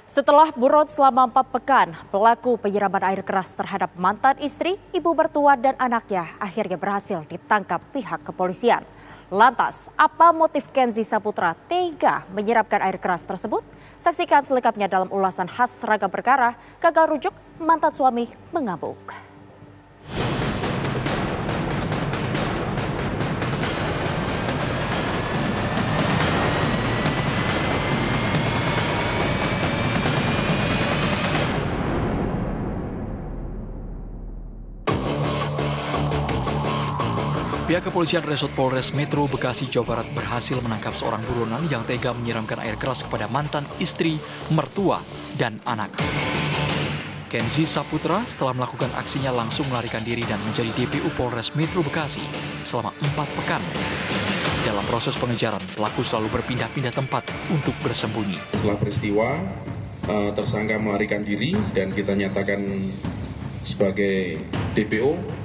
Setelah buron selama 4 pekan, pelaku penyiraman air keras terhadap mantan istri, ibu mertua dan anaknya akhirnya berhasil ditangkap pihak kepolisian. Lantas, apa motif Kenzi Saputra tega menyiramkan air keras tersebut? Saksikan selengkapnya dalam ulasan khas Ragam Perkara, Gagal Rujuk, Mantan Suami Mengamuk. Pihak kepolisian Resort Polres Metro Bekasi, Jawa Barat berhasil menangkap seorang buronan yang tega menyiramkan air keras kepada mantan istri, mertua, dan anak. Kenzi Saputra setelah melakukan aksinya langsung melarikan diri dan menjadi DPO Polres Metro Bekasi selama 4 pekan. Dalam proses pengejaran, pelaku selalu berpindah-pindah tempat untuk bersembunyi. Setelah peristiwa, tersangka melarikan diri dan kita nyatakan sebagai DPO.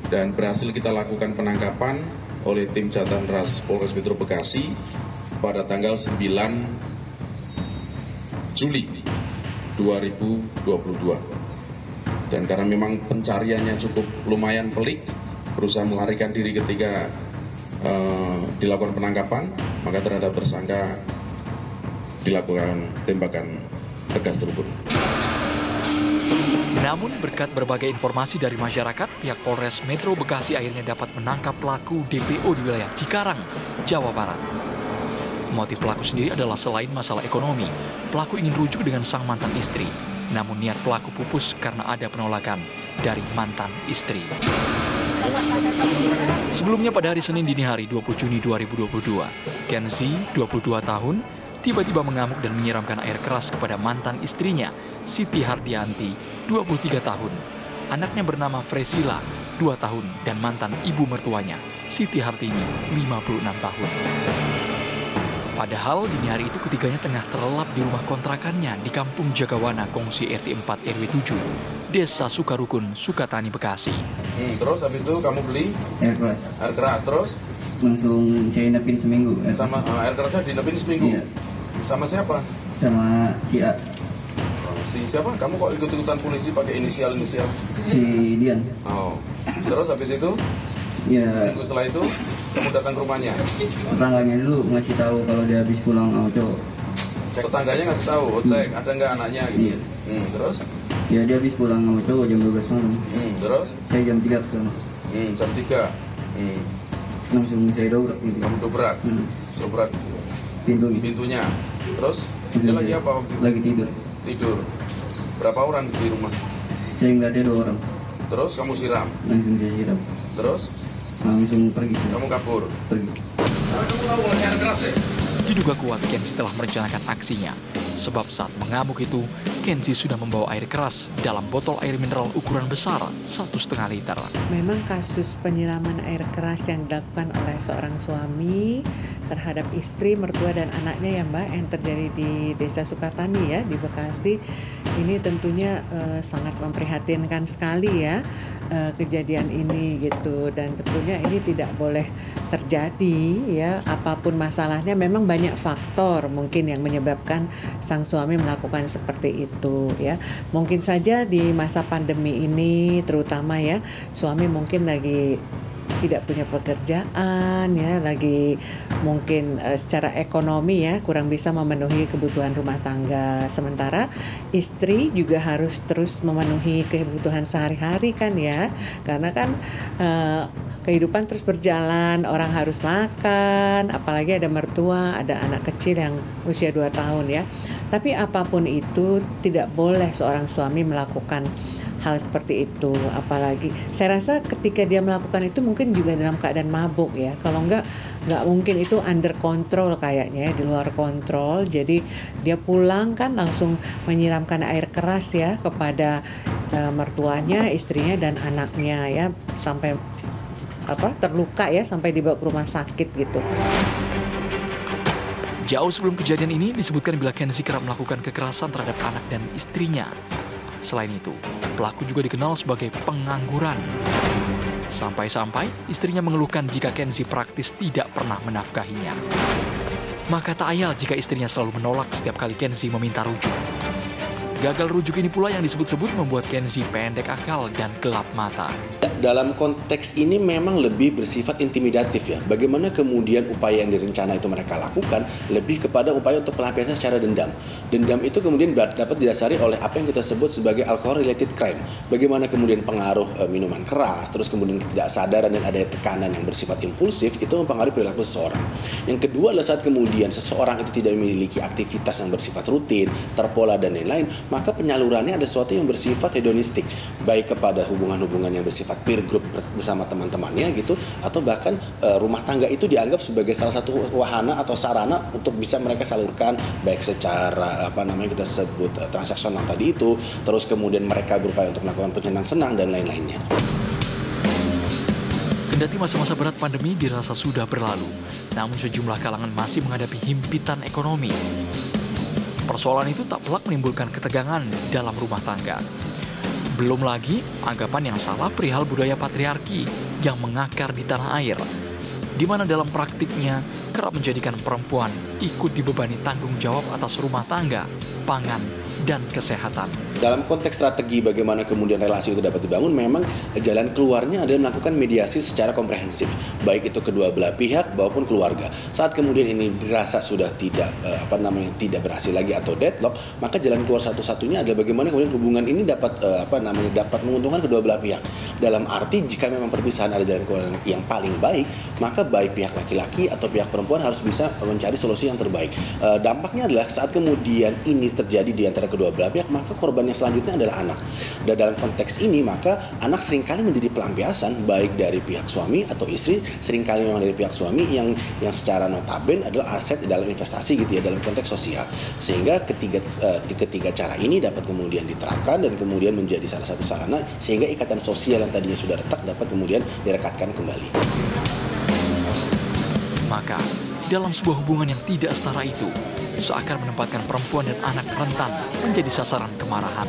Dan berhasil kita lakukan penangkapan oleh tim Jatan Ras Polres Metro Bekasi pada tanggal 9 Juli 2022. Dan karena memang pencariannya cukup lumayan pelik, berusaha melarikan diri ketika dilakukan penangkapan, maka terhadap tersangka dilakukan tembakan tegas terukur. Namun berkat berbagai informasi dari masyarakat, pihak Polres Metro Bekasi akhirnya dapat menangkap pelaku DPO di wilayah Cikarang, Jawa Barat. Motif pelaku sendiri adalah selain masalah ekonomi, pelaku ingin rujuk dengan sang mantan istri. Namun niat pelaku pupus karena ada penolakan dari mantan istri. Sebelumnya pada hari Senin dini hari 20 Juni 2022, Kenzi, 22 tahun, tiba-tiba mengamuk dan menyiramkan air keras kepada mantan istrinya, Siti Hardianti, 23 tahun. Anaknya bernama Fresila, 2 tahun, dan mantan ibu mertuanya, Siti Hartini, 56 tahun. Padahal dini hari itu ketiganya tengah terlelap di rumah kontrakannya di Kampung Jagawana, Kongsi RT 4 RW 7, Desa Sukarukun, Sukatani, Bekasi. Terus habis itu kamu beli air keras. Air keras, terus? Langsung saya inapin seminggu. Sama air kerasnya diinapin seminggu? Iya. Sama siapa? Sama si A. Si siapa? Kamu kok ikut-ikutan polisi pakai inisial-inisial? Si Dian. Oh. Terus habis itu? Ya. Minggu setelah itu kamu datang ke rumahnya? Tetangganya dulu ngasih tahu kalau dia habis pulang sama cowok. Tetangganya ngasih tahu, cek ada nggak anaknya gitu? Iya. Terus? Ya dia habis pulang sama cowok jam 12 malam. Terus? Saya jam 3 ke sana. Jam 3. Langsung saya dobrak gitu. Kamu dobrak? Dobrak pintunya. Terus? Dia lagi apa waktu itu? Lagi tidur. Tidur. Berapa orang di rumah? Saya nggak ada 2 orang. Terus kamu siram? Langsung saya siram. Terus? Langsung pergi. Kamu kabur? Pergi. Diduga kuat Kenzi telah merencanakan aksinya. Sebab saat mengamuk itu, Kenzi sudah membawa air keras dalam botol air mineral ukuran besar 1,5 liter. Memang kasus penyiraman air keras yang dilakukan oleh seorang suami terhadap istri, mertua, dan anaknya ya Mbak, yang terjadi di Desa Sukatani ya, di Bekasi, ini tentunya sangat memprihatinkan sekali ya kejadian ini gitu. Dan tentunya ini tidak boleh terjadi ya, apapun masalahnya. Memang banyak faktor mungkin yang menyebabkan sang suami melakukan seperti itu ya. Mungkin saja di masa pandemi ini terutama ya, suami mungkin lagi tidak punya pekerjaan ya, lagi mungkin secara ekonomi ya kurang bisa memenuhi kebutuhan rumah tangga. Sementara istri juga harus terus memenuhi kebutuhan sehari-hari kan ya, karena kan kehidupan terus berjalan, orang harus makan, apalagi ada mertua, ada anak kecil yang usia 2 tahun ya. Tapi apapun itu tidak boleh seorang suami melakukan hal seperti itu. Apalagi saya rasa ketika dia melakukan itu mungkin juga dalam keadaan mabuk ya. Kalau nggak mungkin itu under control kayaknya ya, di luar kontrol. Jadi dia pulang kan langsung menyiramkan air keras ya kepada mertuanya, istrinya, dan anaknya ya, sampai terluka ya, sampai dibawa ke rumah sakit gitu. Jauh sebelum kejadian ini disebutkan bila Kenzi kerap melakukan kekerasan terhadap anak dan istrinya. Selain itu, pelaku juga dikenal sebagai pengangguran. Sampai-sampai istrinya mengeluhkan jika Kenzi praktis tidak pernah menafkahinya. Maka tak ayal jika istrinya selalu menolak setiap kali Kenzi meminta rujuk. Gagal rujuk ini pula yang disebut-sebut membuat Kenzi pendek akal dan gelap mata. Dalam konteks ini memang lebih bersifat intimidatif ya. Bagaimana kemudian upaya yang direncana itu mereka lakukan lebih kepada upaya untuk pelampiasan secara dendam. Dendam itu kemudian dapat didasari oleh apa yang kita sebut sebagai alcohol related crime. Bagaimana kemudian pengaruh minuman keras, terus kemudian ketidaksadaran dan adanya tekanan yang bersifat impulsif itu mempengaruhi perilaku seseorang. Yang kedua adalah saat kemudian seseorang itu tidak memiliki aktivitas yang bersifat rutin, terpola dan lain-lain, maka penyalurannya ada sesuatu yang bersifat hedonistik, baik kepada hubungan-hubungan yang bersifat peer group bersama teman-temannya gitu, atau bahkan rumah tangga itu dianggap sebagai salah satu wahana atau sarana untuk bisa mereka salurkan, baik secara kita sebut transaksional tadi itu, terus kemudian mereka berupaya untuk melakukan senang-senang dan lain-lainnya. Kendati masa-masa berat pandemi dirasa sudah berlalu, namun sejumlah kalangan masih menghadapi himpitan ekonomi. Persoalan itu tak pelak menimbulkan ketegangan dalam rumah tangga. Belum lagi anggapan yang salah perihal budaya patriarki yang mengakar di tanah air, di mana dalam praktiknya kerap menjadikan perempuan ikut dibebani tanggung jawab atas rumah tangga, pangan, dan kesehatan. Dalam konteks strategi bagaimana kemudian relasi itu dapat dibangun, memang jalan keluarnya adalah melakukan mediasi secara komprehensif, baik itu kedua belah pihak maupun keluarga. Saat kemudian ini dirasa sudah tidak tidak berhasil lagi atau deadlock, maka jalan keluar satu-satunya adalah bagaimana kemudian hubungan ini dapat dapat menguntungkan kedua belah pihak. Dalam arti jika memang perpisahan ada jalan keluar yang paling baik, maka baik pihak laki-laki atau pihak perempuan harus bisa mencari solusi yang terbaik. Dampaknya adalah saat kemudian ini terjadi di antara kedua belah pihak, maka korban yang selanjutnya adalah anak. Dan dalam konteks ini maka anak seringkali menjadi pelampiasan baik dari pihak suami atau istri, seringkali memang dari pihak suami yang secara notaben adalah aset dalam investasi gitu ya, dalam konteks sosial. Sehingga ketiga cara ini dapat kemudian diterapkan dan kemudian menjadi salah satu sarana sehingga ikatan sosial yang tadinya sudah retak dapat kemudian direkatkan kembali. Maka, dalam sebuah hubungan yang tidak setara itu, seakan menempatkan perempuan dan anak rentan menjadi sasaran kemarahan.